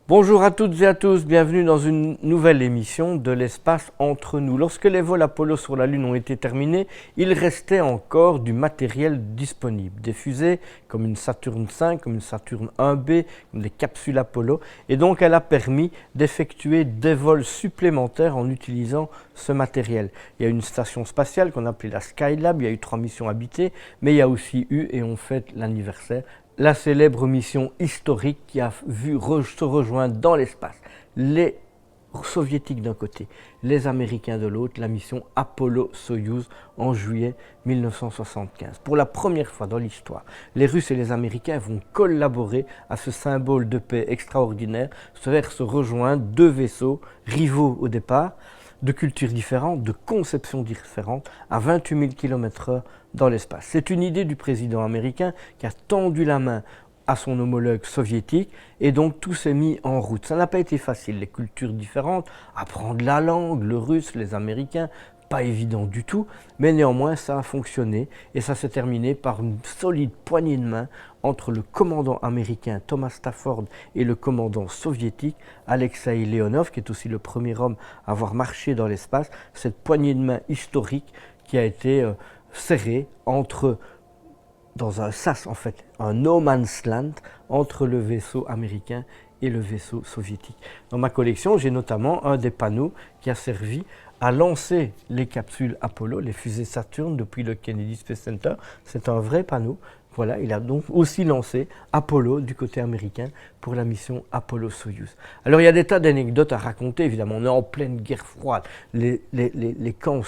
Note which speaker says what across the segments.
Speaker 1: Bonjour à toutes et à tous, bienvenue dans une nouvelle émission de l'espace entre nous. Lorsque les vols Apollo sur la Lune ont été terminés, il restait encore du matériel disponible. Des fusées comme une Saturn V, comme une Saturn 1B, comme des capsules Apollo. Et donc elle a permis d'effectuer des vols supplémentaires en utilisant ce matériel. Il y a une station spatiale qu'on appelait la Skylab, il y a eu 3 missions habitées, mais il y a aussi eu, et on fête l'anniversaire, la célèbre mission historique qui a vu se rejoindre dans l'espace les soviétiques d'un côté, les Américains de l'autre, la mission Apollo-Soyouz en juillet 1975. Pour la première fois dans l'histoire, les Russes et les Américains vont collaborer à ce symbole de paix extraordinaire, se rejoindre deux vaisseaux rivaux au départ, de cultures différentes, de conceptions différentes, à 28 000 km/h dans l'espace. C'est une idée du président américain qui a tendu la main à son homologue soviétique et donc tout s'est mis en route. Ça n'a pas été facile, les cultures différentes, apprendre la langue, le russe, les Américains, pas évident du tout, mais néanmoins ça a fonctionné et ça s'est terminé par une solide poignée de main entre le commandant américain Thomas Stafford et le commandant soviétique Alexei Leonov, qui est aussi le premier homme à avoir marché dans l'espace, cette poignée de main historique qui a été serrée dans un sas en fait, un no man's land entre le vaisseau américain et le vaisseau soviétique. Dans ma collection, j'ai notamment un des panneaux qui a servi à lancer les capsules Apollo, les fusées Saturn depuis le Kennedy Space Center. C'est un vrai panneau. Voilà, il a donc aussi lancé Apollo du côté américain pour la mission Apollo-Soyouz. Alors il y a des tas d'anecdotes à raconter, évidemment. On est en pleine guerre froide. Les camps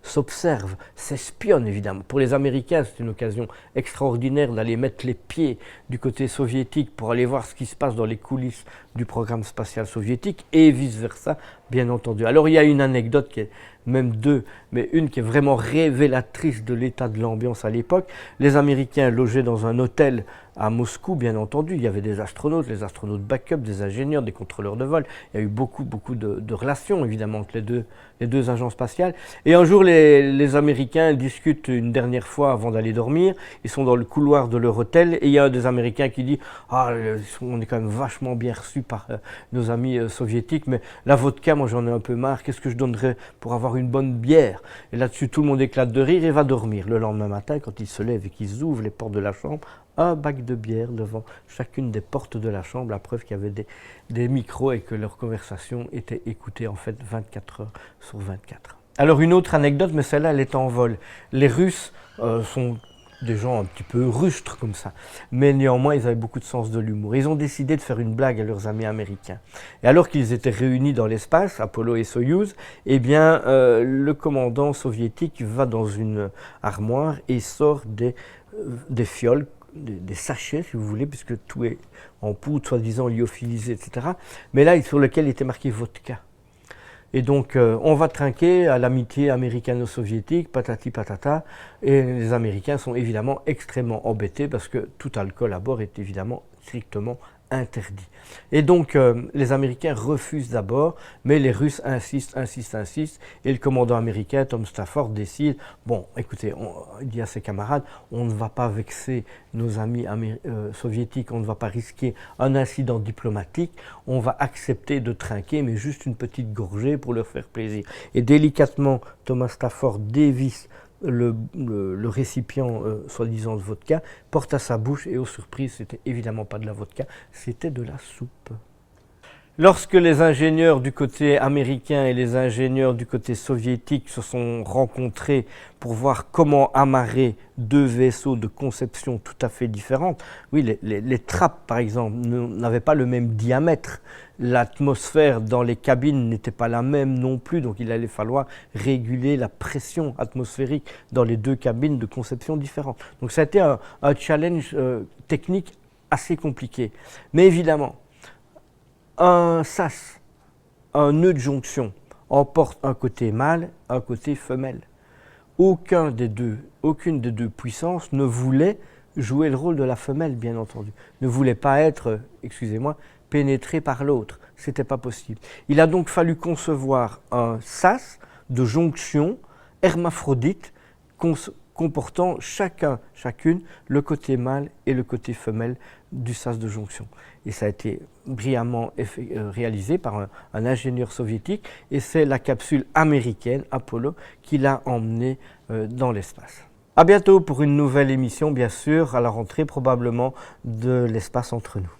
Speaker 1: s'observent, s'espionnent, évidemment. Pour les Américains, c'est une occasion extraordinaire d'aller mettre les pieds du côté soviétique pour aller voir ce qui se passe dans les coulisses du programme spatial soviétique et vice-versa, bien entendu. Alors il y a une anecdote qui est même deux, mais une qui est vraiment révélatrice de l'état de l'ambiance à l'époque. Les Américains logeaient dans un hôtel à Moscou, bien entendu. Il y avait des astronautes, les astronautes backup, des ingénieurs, des contrôleurs de vol. Il y a eu beaucoup de relations, évidemment, entre les deux agences spatiales. Et un jour, les Américains discutent une dernière fois avant d'aller dormir. Ils sont dans le couloir de leur hôtel et il y a un des Américains qui dit « Ah, on est quand même vachement bien reçus par nos amis soviétiques, mais la vodka, moi j'en ai un peu marre. Qu'est-ce que je donnerais pour avoir une bonne bière ?» Et là-dessus, tout le monde éclate de rire et va dormir. Le lendemain matin, quand ils se lèvent et qu'ils ouvrent les portes de la chambre, un bac de bière devant chacune des portes de la chambre, la preuve qu'il y avait des micros et que leur conversation était écoutée en fait 24 heures sur 24. Alors une autre anecdote, mais celle-là elle est en vol. Les Russes sont des gens un petit peu rustres comme ça, mais néanmoins ils avaient beaucoup de sens de l'humour. Ils ont décidé de faire une blague à leurs amis américains. Et alors qu'ils étaient réunis dans l'espace, Apollo et Soyouz, eh bien le commandant soviétique va dans une armoire et sort des fioles, des sachets, si vous voulez, puisque tout est en poudre, soi-disant lyophilisé, etc. Mais là, sur lequel était marqué vodka. Et donc, on va trinquer à l'amitié américano-soviétique, patati patata, et les Américains sont évidemment extrêmement embêtés parce que tout alcool à bord est évidemment strictement interdit. Et donc les Américains refusent d'abord, mais les Russes insistent, et le commandant américain, Tom Stafford, décide, bon, écoutez, il dit à ses camarades, on ne va pas vexer nos amis soviétiques, on ne va pas risquer un incident diplomatique, on va accepter de trinquer, mais juste une petite gorgée pour leur faire plaisir. Et délicatement, Thomas Stafford dévisse le récipient soi-disant de vodka, porte à sa bouche et aux surprises, c'était évidemment pas de la vodka, c'était de la soupe. Lorsque les ingénieurs du côté américain et les ingénieurs du côté soviétique se sont rencontrés pour voir comment amarrer deux vaisseaux de conception tout à fait différentes, oui, les trappes par exemple n'avaient pas le même diamètre, l'atmosphère dans les cabines n'était pas la même non plus, donc il allait falloir réguler la pression atmosphérique dans les deux cabines de conception différentes. Donc ça a été un challenge technique assez compliqué. Mais évidemment, un sas, un nœud de jonction, emporte un côté mâle, un côté femelle. Aucune des deux puissances ne voulait jouer le rôle de la femelle, bien entendu. Ne voulait pas être, excusez-moi, pénétrée par l'autre. C'était pas possible. Il a donc fallu concevoir un sas de jonction hermaphrodite comportant chacune, le côté mâle et le côté femelle du sas de jonction. Et ça a été brillamment réalisé par un ingénieur soviétique, et c'est la capsule américaine Apollo qui l'a emmené dans l'espace. À bientôt pour une nouvelle émission, bien sûr, à la rentrée probablement de l'espace entre nous.